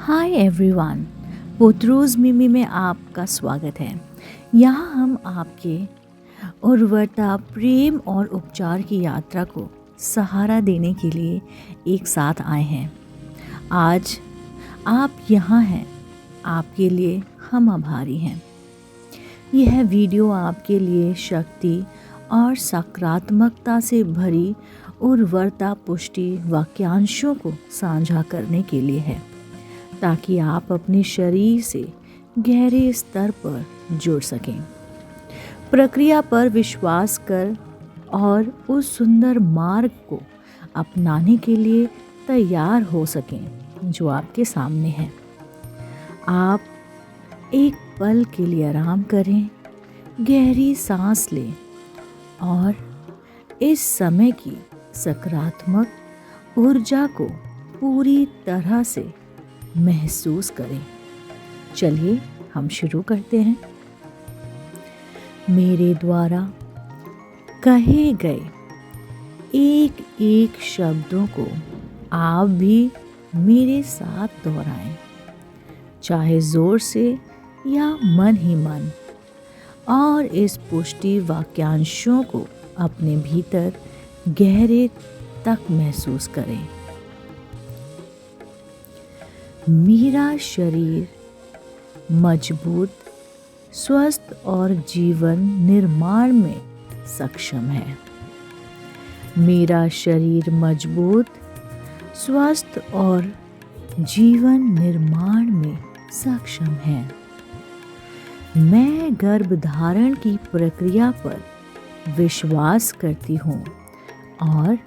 Hi everyone, पुत्रूज मिमी में आपका स्वागत है। यहाँ हम आपके उर्वरता, प्रेम और उपचार की यात्रा को सहारा देने के लिए एक साथ आए हैं। आज आप यहाँ हैं, आपके लिए हम आभारी हैं। यह वीडियो आपके लिए शक्ति और सकारात्मकता से भरी उर्वरता पुष्टि वाक्यांशों को साझा करने के लिए है, ताकि आप अपने शरीर से गहरे स्तर पर जुड़ सकें, प्रक्रिया पर विश्वास कर और उस सुंदर मार्ग को अपनाने के लिए तैयार हो सकें जो आपके सामने है। आप एक पल के लिए आराम करें, गहरी सांस लें और इस समय की सकारात्मक ऊर्जा को पूरी तरह से महसूस करें। चलिए हम शुरू करते हैं। मेरे द्वारा कहे गए एक एक शब्दों को आप भी मेरे साथ दोहराएं, चाहे जोर से या मन ही मन, और इस पुष्टि वाक्यांशों को अपने भीतर गहरे तक महसूस करें। मेरा शरीर मजबूत, स्वस्थ और जीवन निर्माण में सक्षम है। मेरा शरीर मजबूत, स्वस्थ और जीवन निर्माण में सक्षम है। मैं गर्भधारण की प्रक्रिया पर विश्वास करती हूँ और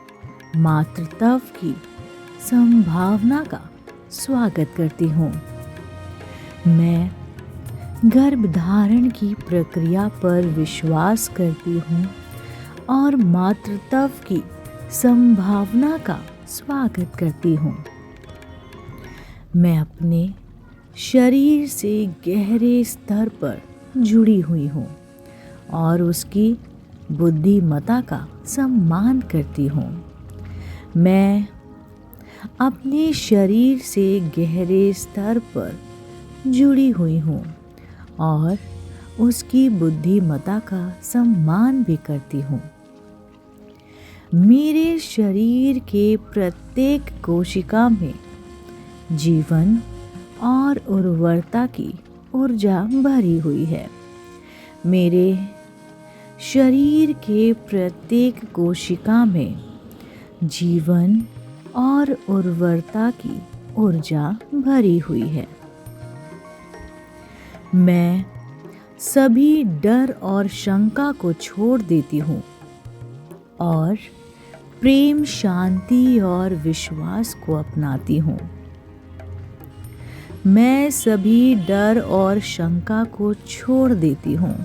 मातृत्व की संभावना का स्वागत करती हूँ। मैं गर्भधारण की प्रक्रिया पर विश्वास करती हूँ और मातृत्व की संभावना का स्वागत करती हूँ। मैं अपने शरीर से गहरे स्तर पर जुड़ी हुई हूँ और उसकी बुद्धिमत्ता का सम्मान करती हूँ। मैं अपने शरीर से गहरे स्तर पर जुड़ी हुई हूँ और उसकी बुद्धिमत्ता का सम्मान भी करती हूँ। मेरे शरीर के प्रत्येक कोशिका में जीवन और उर्वरता की ऊर्जा भरी हुई है। मेरे शरीर के प्रत्येक कोशिका में जीवन और उर्वरता की ऊर्जा भरी हुई है। मैं सभी डर और शंका को छोड़ देती हूँ और प्रेम, शांति और विश्वास को अपनाती हूँ। मैं सभी डर और शंका को छोड़ देती हूँ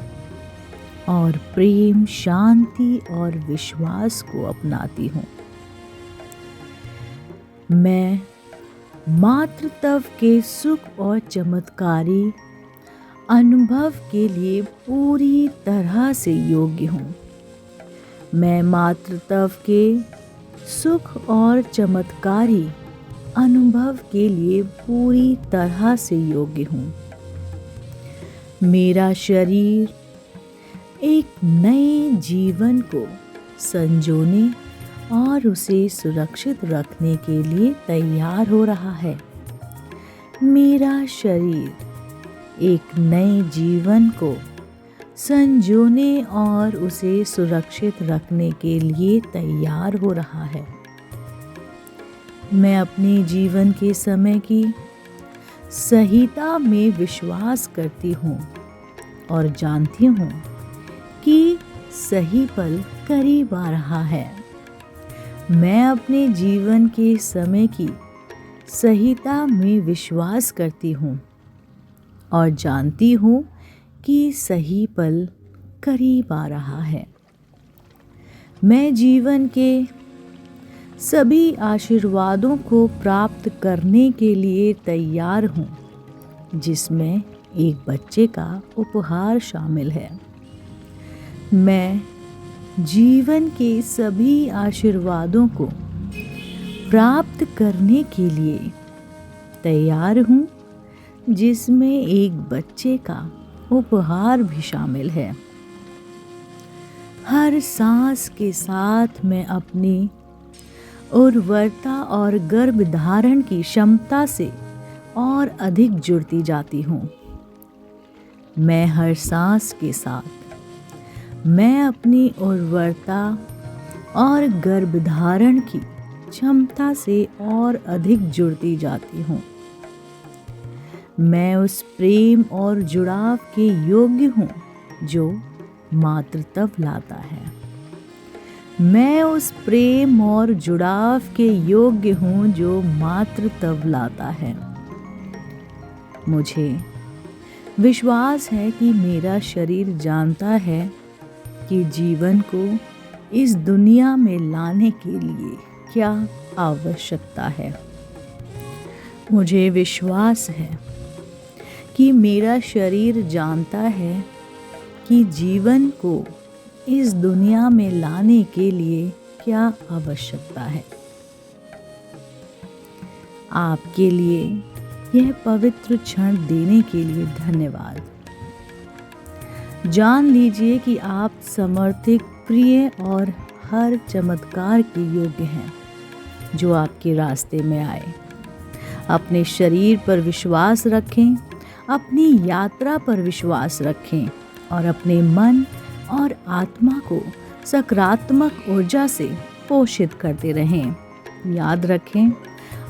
और प्रेम, शांति और विश्वास को अपनाती हूँ। मैं मातृत्व के सुख और चमत्कारी अनुभव के लिए पूरी तरह से योग्य हूँ। मैं मातृत्व के सुख और चमत्कारी अनुभव के लिए पूरी तरह से योग्य हूँ। मेरा शरीर एक नए जीवन को संजोने और उसे सुरक्षित रखने के लिए तैयार हो रहा है। मेरा शरीर एक नए जीवन को संजोने और उसे सुरक्षित रखने के लिए तैयार हो रहा है। मैं अपने जीवन के समय की सहीता में विश्वास करती हूँ और जानती हूँ कि सही पल करीब आ रहा है। मैं अपने जीवन के समय की सहीता में विश्वास करती हूँ और जानती हूँ कि सही पल करीब आ रहा है। मैं जीवन के सभी आशीर्वादों को प्राप्त करने के लिए तैयार हूँ, जिसमें एक बच्चे का उपहार शामिल है। मैं जीवन के सभी आशीर्वादों को प्राप्त करने के लिए तैयार हूँ, जिसमें एक बच्चे का उपहार भी शामिल है। हर सांस के साथ मैं अपनी उर्वरता और गर्भधारण की क्षमता से और अधिक जुड़ती जाती हूँ। मैं हर सांस के साथ मैं अपनी उर्वरता और गर्भधारण की क्षमता से और अधिक जुड़ती जाती हूँ। मैं उस प्रेम और जुड़ाव के योग्य हूँ जो मातृत्व लाता है। मैं उस प्रेम और जुड़ाव के योग्य हूँ जो मातृत्व लाता है। मुझे विश्वास है कि मेरा शरीर जानता है कि जीवन को इस दुनिया में लाने के लिए क्या आवश्यकता है। मुझे विश्वास है कि मेरा शरीर जानता है कि जीवन को इस दुनिया में लाने के लिए क्या आवश्यकता है। आपके लिए यह पवित्र क्षण देने के लिए धन्यवाद। जान लीजिए कि आप समर्थित, प्रिय और हर चमत्कार के योग्य हैं जो आपके रास्ते में आए। अपने शरीर पर विश्वास रखें, अपनी यात्रा पर विश्वास रखें और अपने मन और आत्मा को सकारात्मक ऊर्जा से पोषित करते रहें। याद रखें,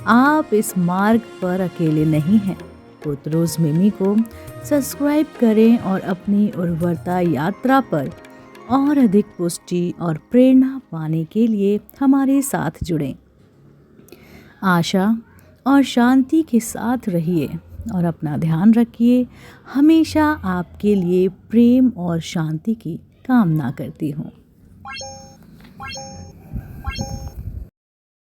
आप इस मार्ग पर अकेले नहीं हैं। पुत्रोस मिमी को सब्सक्राइब करें और अपनी उर्वरता यात्रा पर और अधिक पुष्टि और प्रेरणा पाने के लिए हमारे साथ जुड़ें। आशा और शांति के साथ रहिए और अपना ध्यान रखिए। हमेशा आपके लिए प्रेम और शांति की कामना करती हूँ।